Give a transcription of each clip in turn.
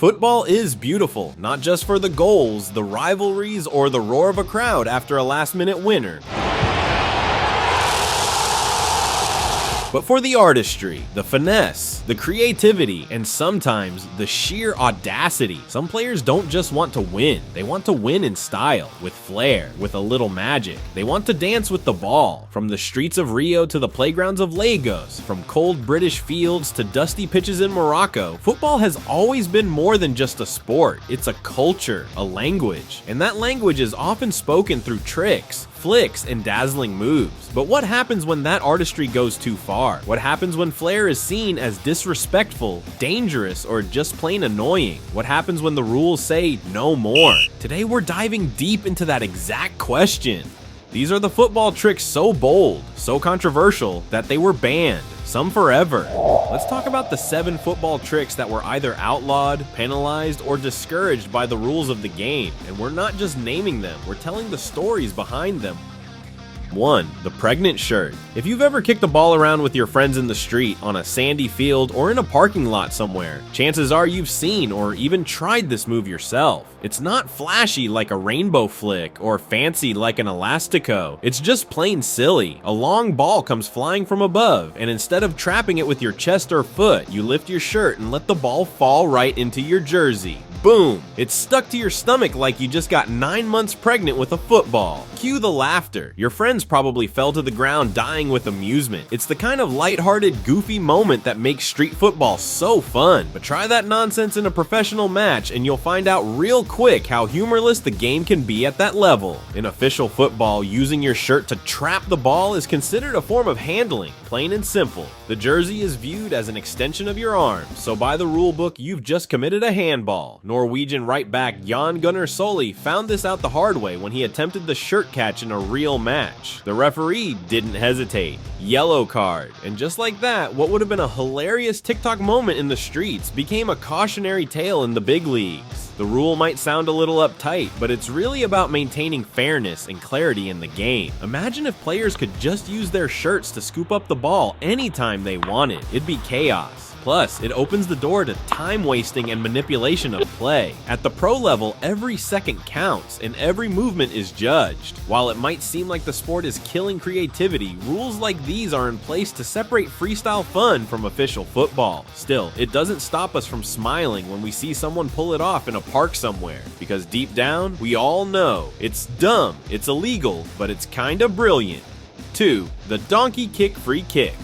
Football is beautiful, not just for the goals, the rivalries, or the roar of a crowd after a last-minute winner, but for the artistry, the finesse, the creativity, and sometimes the sheer audacity. Some players don't just want to win, they want to win in style, with flair, with a little magic. They want to dance with the ball, from the streets of Rio to the playgrounds of Lagos, from cold British fields to dusty pitches in Morocco. Football has always been more than just a sport. It's a culture, a language, and that language is often spoken through tricks, flicks, and dazzling moves. But what happens when that artistry goes too far? What happens when flair is seen as disrespectful, dangerous, or just plain annoying? What happens when the rules say no more? Today we're diving deep into that exact question. These are the football tricks so bold, so controversial, that they were banned, some forever. Let's talk about the 7 football tricks that were either outlawed, penalized, or discouraged by the rules of the game. And we're not just naming them, we're telling the stories behind them. 1. The pregnant shirt. If you've ever kicked a ball around with your friends in the street, on a sandy field, or in a parking lot somewhere, chances are you've seen or even tried this move yourself. It's not flashy like a rainbow flick or fancy like an elastico. It's just plain silly. A long ball comes flying from above, and instead of trapping it with your chest or foot, you lift your shirt and let the ball fall right into your jersey. Boom! It's stuck to your stomach like you just got 9 months pregnant with a football. Cue the laughter. Your friends probably fell to the ground dying with amusement. It's the kind of lighthearted, goofy moment that makes street football so fun. But try that nonsense in a professional match and you'll find out real quick how humorless the game can be at that level. In official football, using your shirt to trap the ball is considered a form of handling, plain and simple. The jersey is viewed as an extension of your arm, so by the rule book, you've just committed a handball. Norwegian right back Jan Gunnar Solli found this out the hard way when he attempted the shirt catch in a real match. The referee didn't hesitate. Yellow card. And just like that, what would have been a hilarious TikTok moment in the streets became a cautionary tale in the big leagues. The rule might sound a little uptight, but it's really about maintaining fairness and clarity in the game. Imagine if players could just use their shirts to scoop up the ball anytime they wanted. It'd be chaos. Plus, it opens the door to time wasting and manipulation of play. At the pro level, every second counts and every movement is judged. While it might seem like the sport is killing creativity, rules like these are in place to separate freestyle fun from official football. Still, it doesn't stop us from smiling when we see someone pull it off in a park somewhere, because deep down, we all know it's dumb, it's illegal, but it's kinda brilliant. 2. The donkey kick free kick.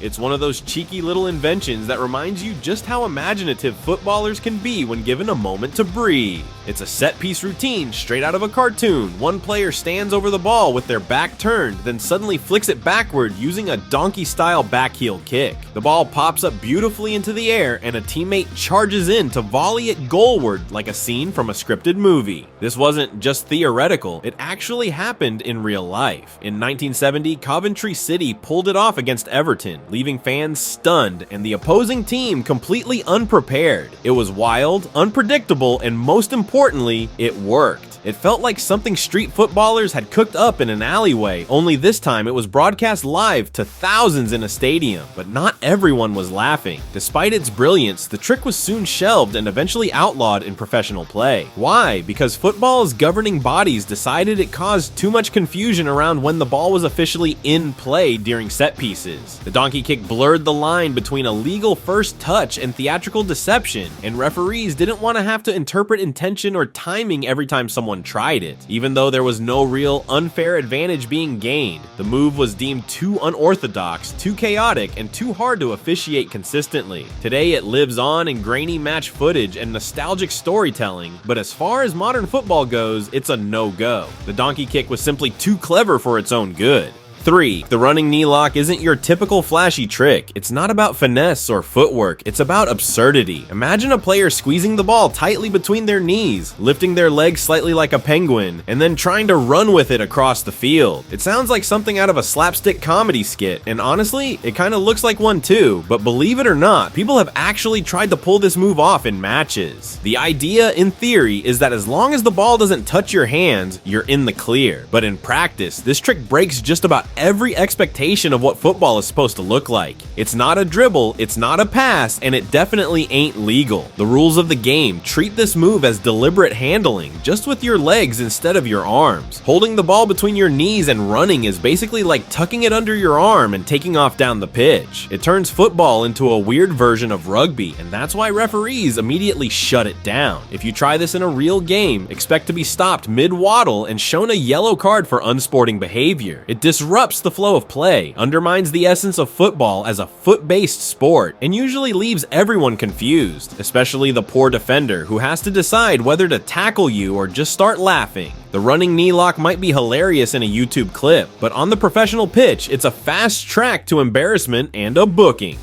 It's one of those cheeky little inventions that reminds you just how imaginative footballers can be when given a moment to breathe. It's a set-piece routine straight out of a cartoon. One player stands over the ball with their back turned, then suddenly flicks it backward using a donkey-style back heel kick. The ball pops up beautifully into the air, and a teammate charges in to volley it goalward like a scene from a scripted movie. This wasn't just theoretical, it actually happened in real life. In 1970, Coventry City pulled it off against Everton, leaving fans stunned and the opposing team completely unprepared. It was wild, unpredictable, and most importantly, it worked. It felt like something street footballers had cooked up in an alleyway, only this time it was broadcast live to thousands in a stadium. But not everyone was laughing. Despite its brilliance, the trick was soon shelved and eventually outlawed in professional play. Why? Because football's governing bodies decided it caused too much confusion around when the ball was officially in play during set pieces. The donkey kick blurred the line between a legal first touch and theatrical deception, and referees didn't want to have to interpret intention or timing every time someone tried it. Even though there was no real unfair advantage being gained, the move was deemed too unorthodox, too chaotic, and too hard to officiate consistently. Today it lives on in grainy match footage and nostalgic storytelling, but as far as modern football goes, it's a no-go. The donkey kick was simply too clever for its own good. 3. The running knee lock isn't your typical flashy trick. It's not about finesse or footwork, it's about absurdity. Imagine a player squeezing the ball tightly between their knees, lifting their legs slightly like a penguin, and then trying to run with it across the field. It sounds like something out of a slapstick comedy skit, and honestly, it kinda looks like one too, but believe it or not, people have actually tried to pull this move off in matches. The idea, in theory, is that as long as the ball doesn't touch your hands, you're in the clear. But in practice, this trick breaks just about every expectation of what football is supposed to look like. It's not a dribble, it's not a pass, and it definitely ain't legal. The rules of the game treat this move as deliberate handling, just with your legs instead of your arms. Holding the ball between your knees and running is basically like tucking it under your arm and taking off down the pitch. It turns football into a weird version of rugby, and that's why referees immediately shut it down. If you try this in a real game, expect to be stopped mid-waddle and shown a yellow card for unsporting behavior. It disrupts the flow of play, undermines the essence of football as a foot-based sport, and usually leaves everyone confused, especially the poor defender who has to decide whether to tackle you or just start laughing. The running knee lock might be hilarious in a YouTube clip, but on the professional pitch, it's a fast track to embarrassment and a booking.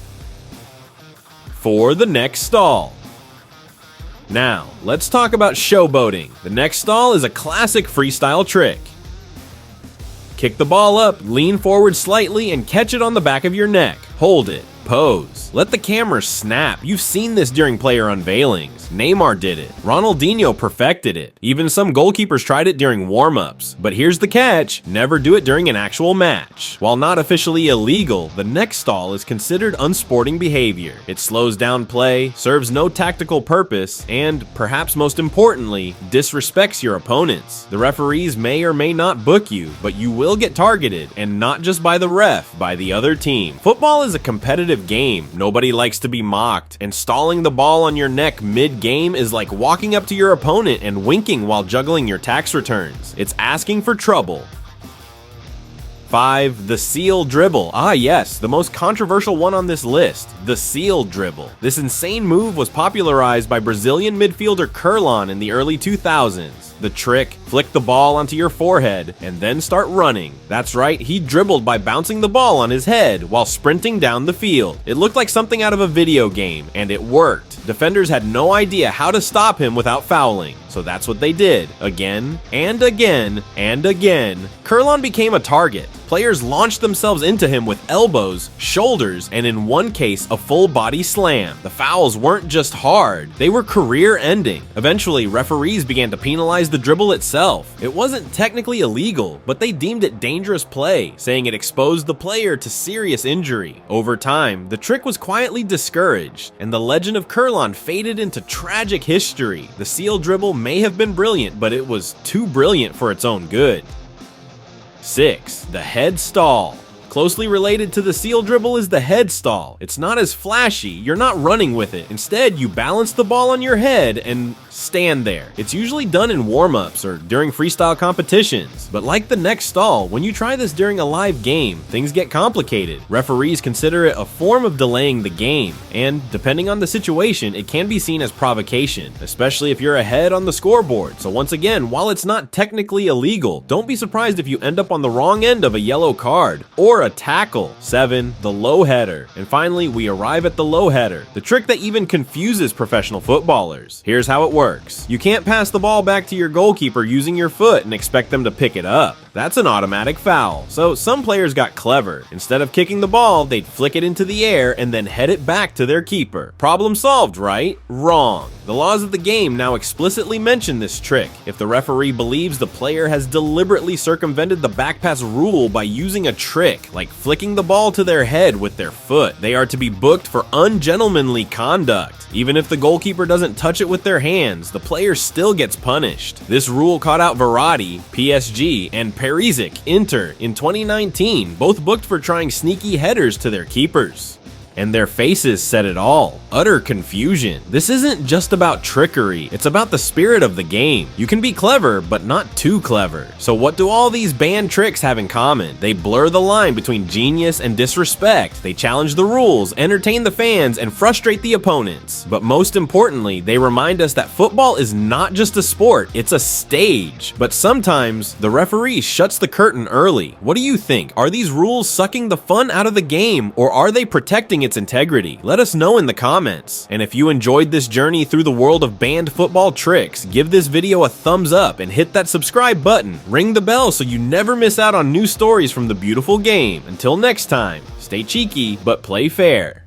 For the next stall. Now, let's talk about showboating. The next stall is a classic freestyle trick. Kick the ball up, lean forward slightly, and catch it on the back of your neck. Hold it. Pose. Let the camera snap. You've seen this during player unveilings. Neymar did it. Ronaldinho perfected it. Even some goalkeepers tried it during warm-ups. But here's the catch: never do it during an actual match. While not officially illegal, the neck stall is considered unsporting behavior. It slows down play, serves no tactical purpose, and, perhaps most importantly, disrespects your opponents. The referees may or may not book you, but you will get targeted, and not just by the ref, by the other team. Football is a competitive game. Nobody likes to be mocked, and stalling the ball on your neck mid-game is like walking up to your opponent and winking while juggling your tax returns. It's asking for trouble. 5. The seal dribble. Ah yes, the most controversial one on this list, the seal dribble. This insane move was popularized by Brazilian midfielder Kurlan in the early 2000s. The trick: flick the ball onto your forehead and then start running. That's right, he dribbled by bouncing the ball on his head while sprinting down the field. It looked like something out of a video game, and it worked. Defenders had no idea how to stop him without fouling, so that's what they did, again and again and again. Kurlan became a target. Players launched themselves into him with elbows, shoulders, and in one case, a full body slam. The fouls weren't just hard, they were career-ending. Eventually, referees began to penalize the dribble itself. It wasn't technically illegal, but they deemed it dangerous play, saying it exposed the player to serious injury. Over time, the trick was quietly discouraged, and the legend of Kurlan faded into tragic history. The seal dribble may have been brilliant, but it was too brilliant for its own good. 6. The head stall. Closely related to the seal dribble is the head stall. It's not as flashy, you're not running with it. Instead, you balance the ball on your head and stand there. It's usually done in warm-ups or during freestyle competitions. But like the neck stall, when you try this during a live game, things get complicated. Referees consider it a form of delaying the game, and depending on the situation, it can be seen as provocation, especially if you're ahead on the scoreboard. So once again, while it's not technically illegal, don't be surprised if you end up on the wrong end of a yellow card or a tackle. 7. The low header. And finally, we arrive at the low header, the trick that even confuses professional footballers. Here's how it works. You can't pass the ball back to your goalkeeper using your foot and expect them to pick it up. That's an automatic foul. So some players got clever. Instead of kicking the ball, they'd flick it into the air and then head it back to their keeper. Problem solved, right? Wrong. The laws of the game now explicitly mention this trick. If the referee believes the player has deliberately circumvented the back pass rule by using a trick, like flicking the ball to their head with their foot, they are to be booked for ungentlemanly conduct. Even if the goalkeeper doesn't touch it with their hands, the player still gets punished. This rule caught out Verratti, PSG, and Perisic, Inter, in 2019, both booked for trying sneaky headers to their keepers. And their faces said it all. Utter confusion. This isn't just about trickery, it's about the spirit of the game. You can be clever, but not too clever. So what do all these banned tricks have in common? They blur the line between genius and disrespect. They challenge the rules, entertain the fans, and frustrate the opponents. But most importantly, they remind us that football is not just a sport, it's a stage. But sometimes, the referee shuts the curtain early. What do you think? Are these rules sucking the fun out of the game, or are they protecting its integrity? Let us know in the comments. And if you enjoyed this journey through the world of banned football tricks, give this video a thumbs up and hit that subscribe button. Ring the bell so you never miss out on new stories from the beautiful game. Until next time, stay cheeky, but play fair.